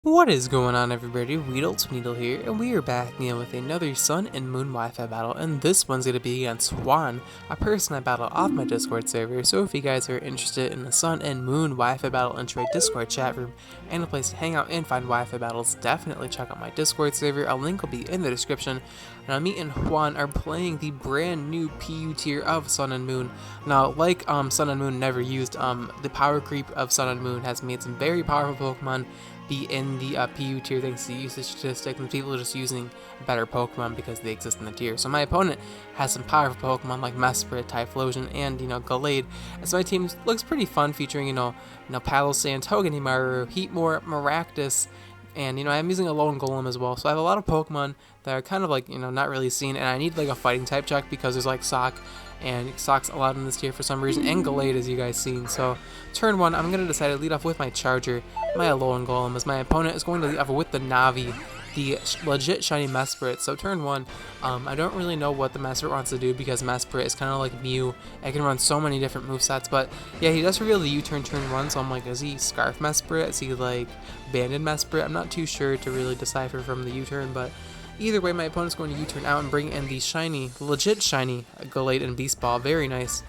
What is going on, everybody? WeedleTwineedle here, and we are back again with another Sun and Moon Wi-Fi battle, and this one's going to be against Juan, a person I battle off my Discord server. So if you guys are interested in the Sun and Moon Wi-Fi battle, enter a Discord chat room and a place to hang out and find Wi-Fi battles, definitely check out my Discord server. A link will be in the description. Now, me and Juan are playing the brand new PU tier of Sun and Moon. Now, like Sun and Moon never used, the power creep of Sun and Moon has made some very powerful Pokemon be in the PU tier thanks to the usage statistic, and people are just using better Pokemon because they exist in the tier. So my opponent has some powerful Pokemon like Mesprit, Typhlosion, and Gallade. And so my team looks pretty fun, featuring Palossand, Togedemaru, Heatmor, Maractus, and I'm using a lone golem as well. So I have a lot of Pokemon that are kind of like not really seen, and I need like a fighting type check because there's like Sock, and Sock's allowed in this tier for some reason, and Gallade, as you guys seen. So turn one, I'm going to decide to lead off with my Charger, my Alolan Golem, as my opponent is going to lead off with the Navi, the legit shiny Mesprit. So turn one, I don't really know what the Mesprit wants to do because Mesprit is kind of like Mew. It can run so many different movesets, but yeah, he does reveal the U-turn turn one, so I'm like, is he Scarf Mesprit? Is he like Banded Mesprit? I'm not too sure to really decipher from the U-turn, but either way, my opponent's going to U-turn out and bring in the shiny, legit shiny Gallade and Beast Ball. Very nice.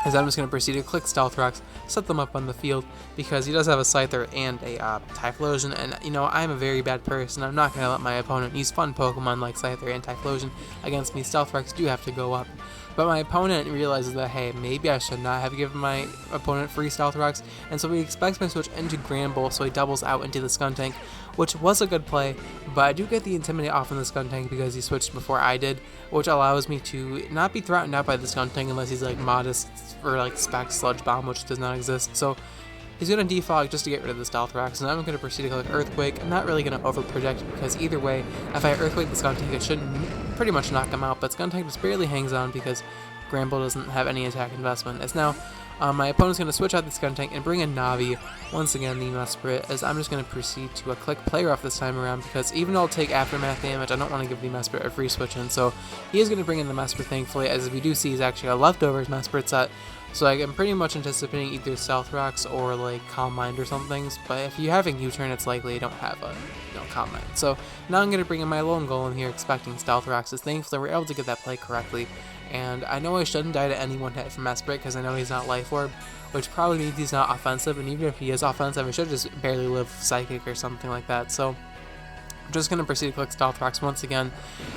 As I'm just going to proceed to click Stealth Rocks, set them up on the field, because he does have a Scyther and a Typhlosion, and I'm a very bad person. I'm not going to let my opponent use fun Pokemon like Scyther and Typhlosion against me. Stealth Rocks do have to go up. But my opponent realizes that, hey, maybe I should not have given my opponent free Stealth Rocks, and so he expects me to switch into Gramble, so he doubles out into the Skuntank, which was a good play, but I do get the Intimidate off in the Skuntank because he switched before I did, which allows me to not be threatened out by the Skuntank unless he's like Modest or like Spec Sludge Bomb, which does not exist. So he's going to defog just to get rid of the Stealth Rocks, and I'm going to proceed to click Earthquake. I'm not really going to overproject because either way, if I Earthquake the Skuntank, it should pretty much knock him out, but Skuntank just barely hangs on because Gramble doesn't have any attack investment. As now, my opponent's going to switch out the Skuntank and bring in Navi, once again the Mesprit, as I'm just going to proceed to click Player Off this time around, because even though I'll take Aftermath damage, I don't want to give the Mesprit a free switch in, so he is going to bring in the Mesprit, thankfully, as we do see he's actually a leftovers Mesprit set, so I'm pretty much anticipating either Stealth Rocks or like Calm Mind or some things, but if you're having U-turn, it's likely you don't have a Calm Mind. So now I'm going to bring in my lone golem here, expecting Stealth Rocks, as thankfully we're able to get that play correctly. And I know I shouldn't die to any one hit from Mesprit because I know he's not Life Orb, which probably means he's not offensive, and even if he is offensive, I should just barely live Psychic or something like that. So I'm just going to proceed to click Stealth Rocks once again,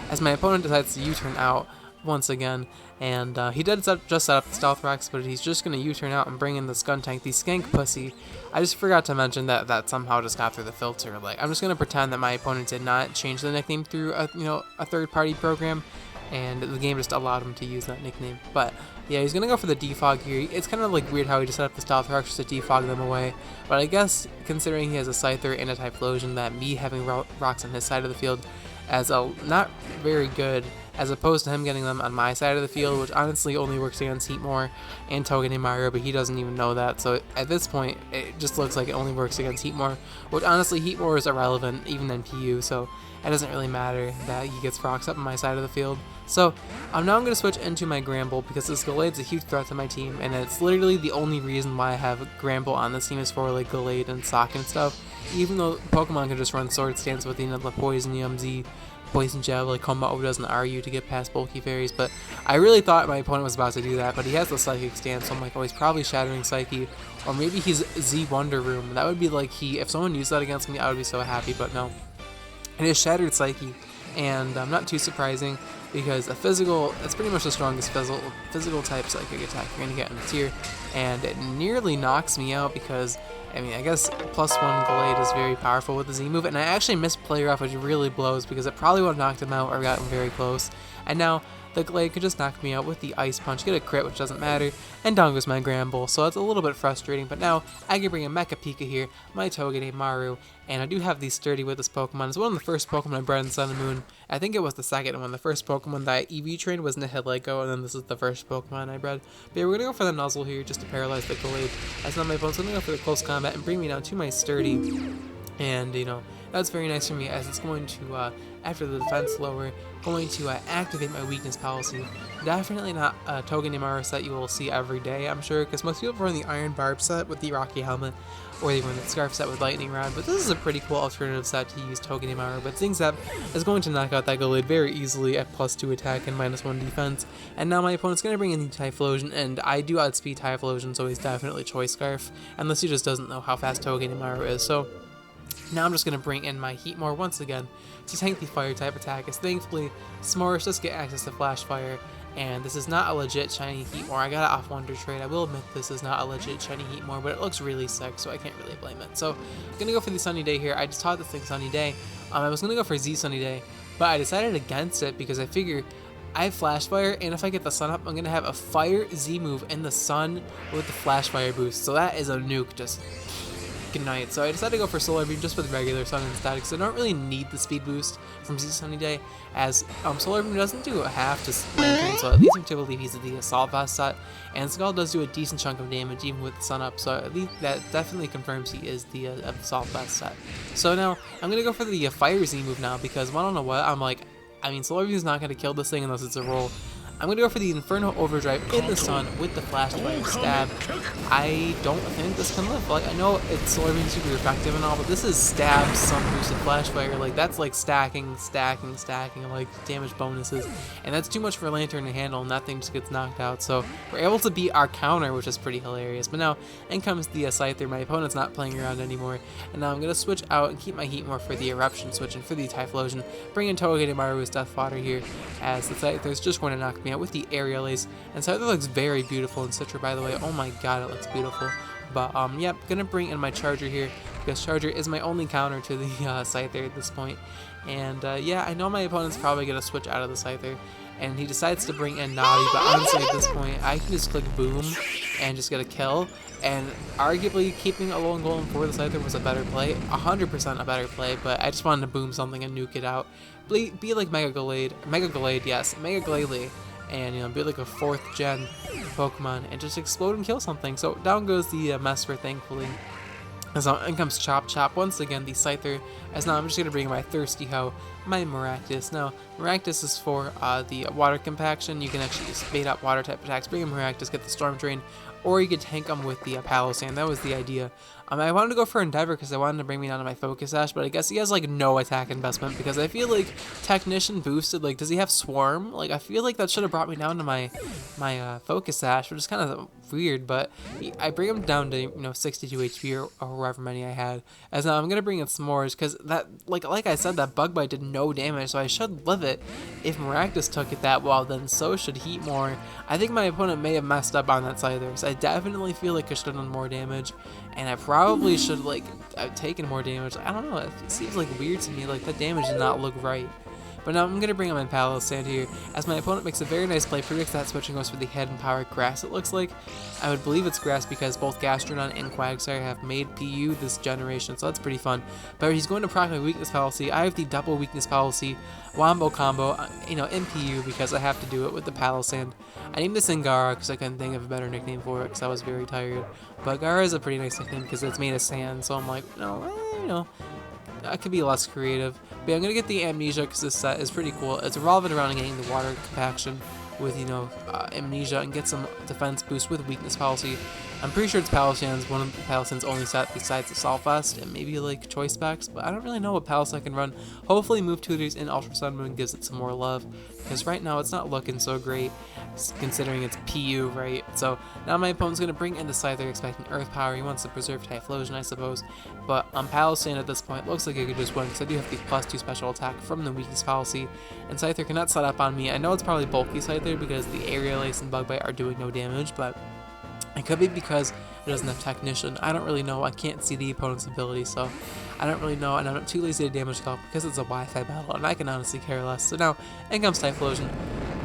as my opponent decides to U-turn out once again, and he did just set up the Stealth Rocks, but he's just going to U-turn out and bring in the Skuntank, the Skank Pussy. I just forgot to mention that somehow just got through the filter. Like, I'm just going to pretend that my opponent did not change the nickname through a third-party program, and the game just allowed him to use that nickname. But yeah, he's gonna go for the defog here. It's kind of like weird how he just set up the Stealth Rocks just to defog them away, but I guess considering he has a Scyther and a Typhlosion, that me having rocks on his side of the field as a not very good, as opposed to him getting them on my side of the field, which honestly only works against Heatmor and Togedemaru, but he doesn't even know that. So at this point, it just looks like it only works against Heatmor, which honestly Heatmor is irrelevant even in PU, so it doesn't really matter that he gets rocks up on my side of the field. So now I'm going to switch into my Gramble because this Gallade's a huge threat to my team, and it's literally the only reason why I have Gramble on this team is for like Gallade and Sock and stuff. Even though Pokemon can just run Sword Stance with the Poison Z, Poison Jab, like Komodo does an RU to get past bulky fairies, but I really thought my opponent was about to do that, but he has the Psychic Stance, so I'm like, oh, he's probably Shattering Psyche, or maybe he's Z Wonder Room. That would be like if someone used that against me, I would be so happy, but no. It is Shattered Psyche, and not too surprising, because a physical, it's pretty much the strongest physical type psychic attack you're going to get in the tier, and it nearly knocks me out because, I mean, I guess +1 Gallade is very powerful with the Z move, and I actually missed Player Off, which really blows because it probably would have knocked him out or gotten very close, and now the Gallade could just knock me out with the Ice Punch, get a crit, which doesn't matter, and down goes my Gramble, so it's a little bit frustrating, but now I can bring a Mecha Pika here, my Togedemaru, and I do have the Sturdy with this Pokemon. It's one of the first Pokemon I bred in Sun and Moon. I think it was the second one. The first Pokemon that I EV trained was Nihilego, and then this is the first Pokemon I bred. But yeah, we're going to go for the Nuzzle here just to paralyze the Gallade. As now my opponent's going to go for the Close Combat and bring me down to my Sturdy. And, That's very nice for me, as it's going to, after the defense lower, going to activate my weakness policy. Definitely not a Togedemaru set you will see every day, I'm sure, because most people run the Iron Barb set with the Rocky Helmet, or they run the Scarf set with Lightning Rod, but this is a pretty cool alternative set to use Togedemaru. But Zingzap is going to knock out that Gallade very easily at +2 attack and -1 defense, and now my opponent's going to bring in the Typhlosion, and I do outspeed Typhlosion, so he's definitely Choice Scarf, unless he just doesn't know how fast Togedemaru is. So now I'm just going to bring in my Heatmor once again to tank the fire type attack, as thankfully S'mores just get access to Flash Fire, and this is not a legit shiny Heatmor. I got it off Wonder Trade. I will admit this is not a legit shiny Heatmor, but it looks really sick, so I can't really blame it. So I'm going to go for the Sunny Day here. I just taught this thing Sunny Day. I was going to go for Z Sunny Day, but I decided against it because I figure I have Flash Fire, and if I get the Sun up, I'm going to have a Fire Z move in the Sun with the Flash Fire boost, so that is a nuke. Just good night. So I decided to go for Solar Beam just with regular Sun instead, because I don't really need the speed boost from Z Sunny Day, as Solar Beam doesn't do a half to Lantern, so at least I believe he's the Assault Vest set, and Skull does do a decent chunk of damage even with the Sun up, so at least that definitely confirms he is the Assault Vest set. So now I'm going to go for the Fire Z move now, because I don't know what, I'm like, I mean, Solar Beam is not going to kill this thing unless it's a roll. I'm going to go for the Inferno Overdrive in the Sun with the Flash Fire Stab. I don't think this can live. Like, I know it's Solar Beam super effective and all, but this is Stab, Sun boosted Flash Fire. Like, that's like stacking, like damage bonuses. And that's too much for Lantern to handle, and that thing just gets knocked out. So we're able to beat our counter, which is pretty hilarious. But now, in comes the Scyther. My opponent's not playing around anymore. And now I'm going to switch out and keep my Heatmor for the Eruption, switching for the Typhlosion. Bring in Togedemaru's Death Fodder here, as the Scyther's just going to knock me out with the Aerial Ace. And Scyther looks very beautiful in Citra, by the way. Oh my god, it looks beautiful. But yep, gonna bring in my Charger here, because Charger is my only counter to the Scyther at this point. And yeah, I know my opponent's probably gonna switch out of the Scyther, and he decides to bring in Navi, but honestly at this point I can just click boom and just get a kill, and arguably keeping a lone golem for the Scyther was a better play, 100% a better play, but I just wanted to boom something and nuke it out. Be like Mega Gallade, yes, Mega Gallade, and you know, be like a 4th gen Pokemon and just explode and kill something. So down goes the Mesper, thankfully. As in comes Chop Chop once again, the Scyther. As now I'm just gonna bring my Thirsty Hoe, my Maractus. Now Maractus is for the water compaction. You can actually just bait up water type attacks, bring a Maractus, get the Storm Drain, or you could tank them with the Palossand. That was the idea. I wanted to go for Endeavor because I wanted to bring me down to my Focus Sash, but I guess he has like no attack investment, because I feel like Technician boosted, like, does he have Swarm? Like, I feel like that should have brought me down to my Focus Sash, which is kind of weird, but I bring him down to, you know, 62 HP or however many I had. As now I'm going to bring in S'mores, because that, like I said, that Bug Bite did no damage, so I should live it. If Maractus took it that well, then so should Heatmor. I think my opponent may have messed up on that Scyther, so I definitely feel like I should have done more damage, and I probably should like have taken more damage. I don't know, it seems like weird to me, like that damage did not look right. But now I'm going to bring him in Palossand here, as my opponent makes a very nice play, predicts that switch and goes for the Hidden Power Grass, it looks like. I would believe it's Grass because both Gastrodon and Quagsire have made PU this generation, so that's pretty fun. But he's going to proc my Weakness Policy. I have the double Weakness Policy Wombo combo, you know, in PU, because I have to do it with the Palossand. I named this Ngara because I couldn't think of a better nickname for it, because I was very tired. But Gara is a pretty nice nickname because it's made of sand, so I'm like, no, you know, I could be less creative. But I'm going to get the Amnesia because this set is pretty cool. It's revolving around getting the water compaction with, you know, Amnesia, and get some defense boost with Weakness Policy. I'm pretty sure it's Palossand's, one of the Palossand's only set besides Assault Vest and maybe like Choice Specs, but I don't really know what Palossand can run. Hopefully Move Tutors in Ultra Sun Moon gives it some more love, because right now it's not looking so great considering it's PU, right? So now my opponent's going to bring in the Scyther expecting Earth Power. He wants to preserve Typhlosion, I suppose, but Palossand at this point looks like I could just win, because I do have the +2 special attack from the Weakness Policy, and Scyther cannot set up on me. I know it's probably bulky Scyther because the Aerial Ace and Bug Bite are doing no damage, but it could be because it doesn't have Technician. I don't really know. I can't see the opponent's ability, so I don't really know, and I'm too lazy to damage calc because it's a Wi-Fi battle, and I can honestly care less. So now, in comes Typhlosion.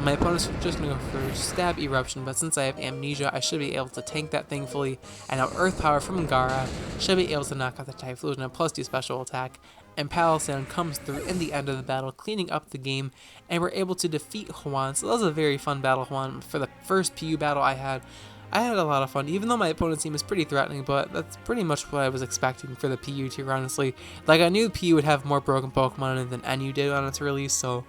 My opponent's just going to go for Stab Eruption, but since I have Amnesia, I should be able to tank that thankfully, and now Earth Power from Gara should be able to knock out the Typhlosion and +2 special attack, and Palossand comes through in the end of the battle, cleaning up the game, and we're able to defeat Juan. So that was a very fun battle, Juan. For the first PU battle I had, I had a lot of fun, even though my opponent's team is pretty threatening, but that's pretty much what I was expecting for the PU tier, honestly. Like, I knew PU would have more broken Pokemon in it than NU did on its release, so,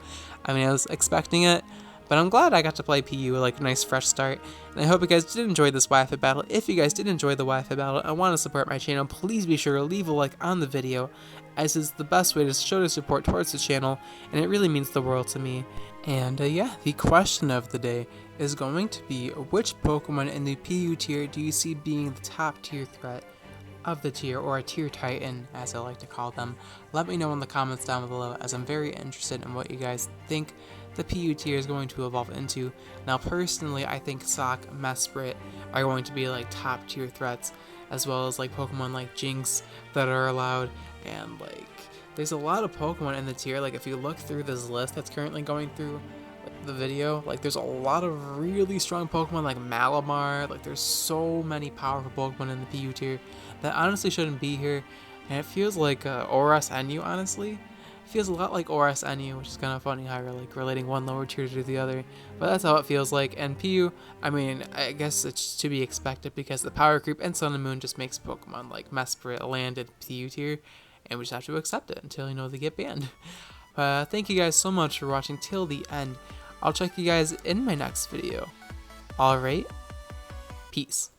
I mean, I was expecting it. But I'm glad I got to play PU, like a nice fresh start. And I hope you guys did enjoy this Wi-Fi battle. If you guys did enjoy the Wi-Fi battle and want to support my channel, please be sure to leave a like on the video, as is the best way to show the support towards the channel, and it really means the world to me. And yeah, the question of the day is going to be, which Pokemon in the PU tier do you see being the top tier threat of the tier, or a tier titan as I like to call them? Let me know in the comments down below, as I'm very interested in what you guys think the PU tier is going to evolve into. Now personally, I think Sock, Mesprit are going to be like top tier threats, as well as like Pokemon like Jinx that are allowed, and like there's a lot of Pokemon in the tier. Like if you look through this list that's currently going through the video, like there's a lot of really strong Pokemon like Malamar. Like there's so many powerful Pokemon in the PU tier that honestly shouldn't be here, and it feels like ORAS NU, honestly. It feels a lot like ORAS NU, which is kind of funny how you're like relating one lower tier to the other, but that's how it feels like. And PU, I mean, I guess it's to be expected because the power creep and Sun and Moon just makes Pokemon like Mesprit land in PU tier, and we just have to accept it until, you know, they get banned. Thank you guys so much for watching till the end. I'll check you guys in my next video. Alright, peace.